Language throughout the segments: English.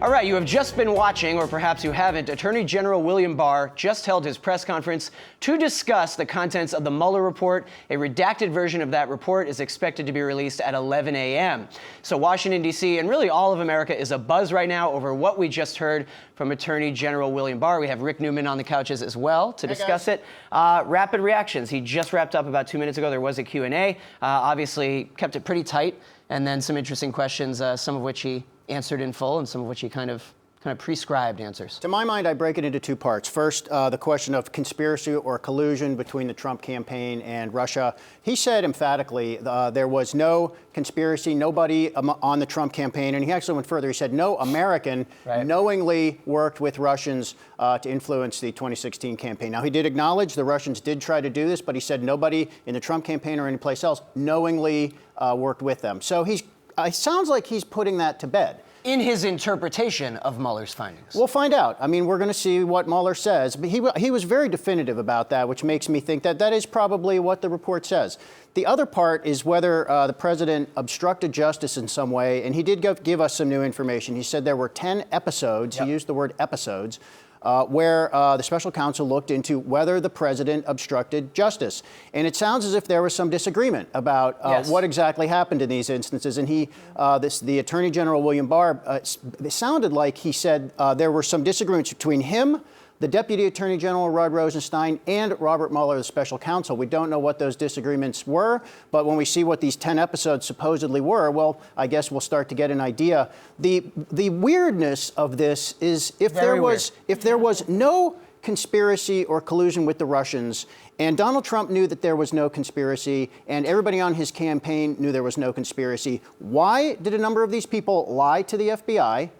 All right, you have just been watching, or perhaps you haven't, Attorney General William Barr just held his press conference to discuss the contents of the Mueller report. A redacted version of that report is expected to be released at 11 a.m. So Washington, D.C., and really all of America is abuzz right now over what we just heard from Attorney General William Barr. We have Rick Newman on the couches as well to discuss it. Rapid reactions. He just wrapped up about 2 minutes ago. There was a Q&A. Obviously kept it pretty tight, and then some interesting questions, some of which he answered in full and some of which he kind of prescribed answers. To my mind, I break it into two parts. First, the question of conspiracy or collusion between the Trump campaign and Russia. He said emphatically there was no conspiracy, nobody on the Trump campaign, and he actually went further. He said no American knowingly worked with Russians to influence the 2016 campaign. Now, he did acknowledge the Russians did try to do this, but he said nobody in the Trump campaign or anyplace else knowingly worked with them. So it sounds like he's putting that to bed. In his interpretation of Mueller's findings. We'll find out. I mean, we're going to see what Mueller says. But he was very definitive about that, which makes me think that that is probably what the report says. The other part is whether the president obstructed justice in some way. And he did give us some new information. He said there were 10 episodes. He used the word episodes. Where the special counsel looked into whether the president obstructed justice. And it sounds as if there was some disagreement about what exactly happened in these instances. And the Attorney General William Barr, it sounded like he said there were some disagreements between him, the Deputy Attorney General Rod Rosenstein, and Robert Mueller, the special counsel. We don't know what those disagreements were, but when we see what these 10 episodes supposedly were, well, I guess we'll start to get an idea. The weirdness of this is if there was no conspiracy or collusion with the Russians, and Donald Trump knew that there was no conspiracy, and everybody on his campaign knew there was no conspiracy, why did a number of these people lie to the FBI,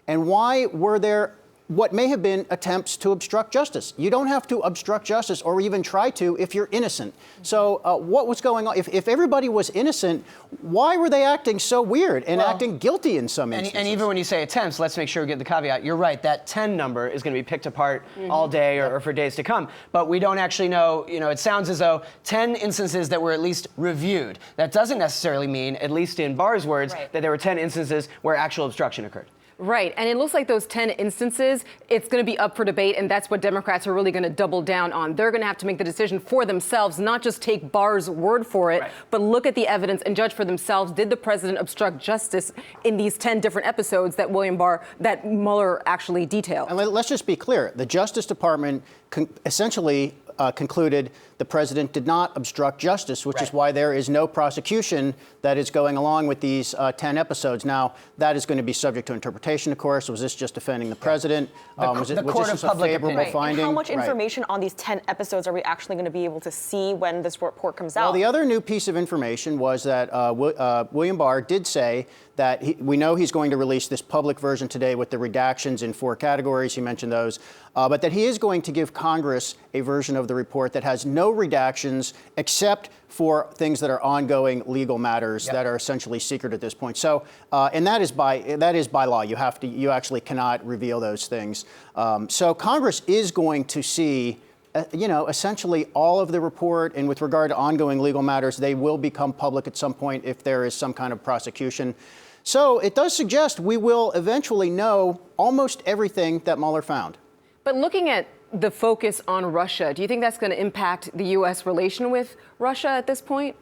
and why were there what may have been attempts to obstruct justice? You don't have to obstruct justice or even try to if you're innocent. So what was going on? If everybody was innocent, why were they acting so weird and acting guilty in some instances? And even when you say attempts, let's make sure we get the caveat. You're right, that 10 number is going to be picked apart all day or for days to come. But we don't actually know, it sounds as though 10 instances that were at least reviewed. That doesn't necessarily mean, at least in Barr's words, that there were 10 instances where actual obstruction occurred. Right. And it looks like those 10 instances, it's going to be up for debate. And that's what Democrats are really going to double down on. They're going to have to make the decision for themselves, not just take Barr's word for it, but look at the evidence and judge for themselves. Did the president obstruct justice in these 10 different episodes that that Mueller actually detailed? And let's just be clear. The Justice Department essentially concluded the president did not obstruct justice, which is why there is no prosecution that is going along with these 10 episodes. Now, that is going to be subject to interpretation, of course. Was this just defending the president? Was this just a favorable finding? And how much information on these 10 episodes are we actually going to be able to see when this report comes out? Well, the other new piece of information was that William Barr did say that we know he's going to release this public version today with the redactions in 4 categories. He mentioned those. But that he is going to give Congress a version of the report that has no redactions except for things that are ongoing legal matters that are essentially secret at this point. So, and that is by law. You actually cannot reveal those things. So Congress is going to see essentially all of the report, and with regard to ongoing legal matters, they will become public at some point if there is some kind of prosecution. So it does suggest we will eventually know almost everything that Mueller found. But looking at the focus on Russia, do you think that's going to impact the U.S. relation with Russia at this point?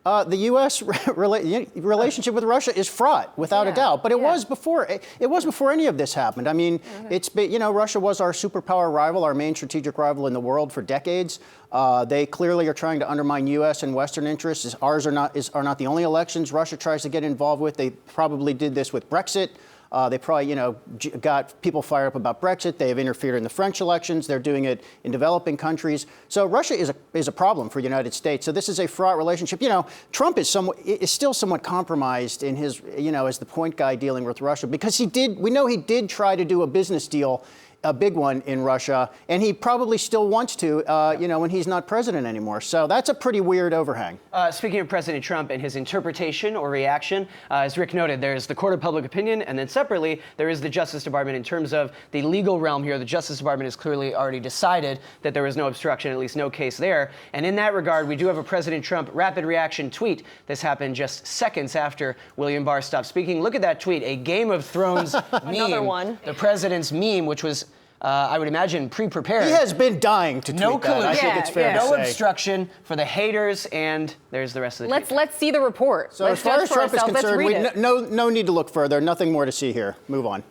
The U.S. relationship with Russia is fraught, without a doubt. But it was before any of this happened. I mean, it's been, Russia was our superpower rival, our main strategic rival in the world for decades. They clearly are trying to undermine U.S. and Western interests. Ours are not the only elections Russia tries to get involved with. They probably did this with Brexit. They probably, got people fired up about Brexit. They have interfered in the French elections. They're doing it in developing countries. So Russia is a problem for the United States. So this is a fraught relationship. Trump is still somewhat compromised in his, as the point guy dealing with Russia, because we know he did try to do a business deal a big one in Russia, and he probably still wants to, when he's not president anymore. So that's a pretty weird overhang. Speaking of President Trump and his interpretation or reaction, as Rick noted, there's the court of public opinion, and then separately, there is the Justice Department. In terms of the legal realm here, the Justice Department has clearly already decided that there was no obstruction, at least no case there. And in that regard, we do have a President Trump rapid reaction tweet. This happened just seconds after William Barr stopped speaking. Look at that tweet, a Game of Thrones meme. Another one. The president's meme, which was I would imagine pre-prepared. He has been dying to tweet no that. I think it's fair to say. No obstruction for the haters, and there's the rest of the tweet. Let's see the report. So let's as far judge as for Trump is ourselves. concerned, Let's read it. no need to look further. Nothing more to see here. Move on.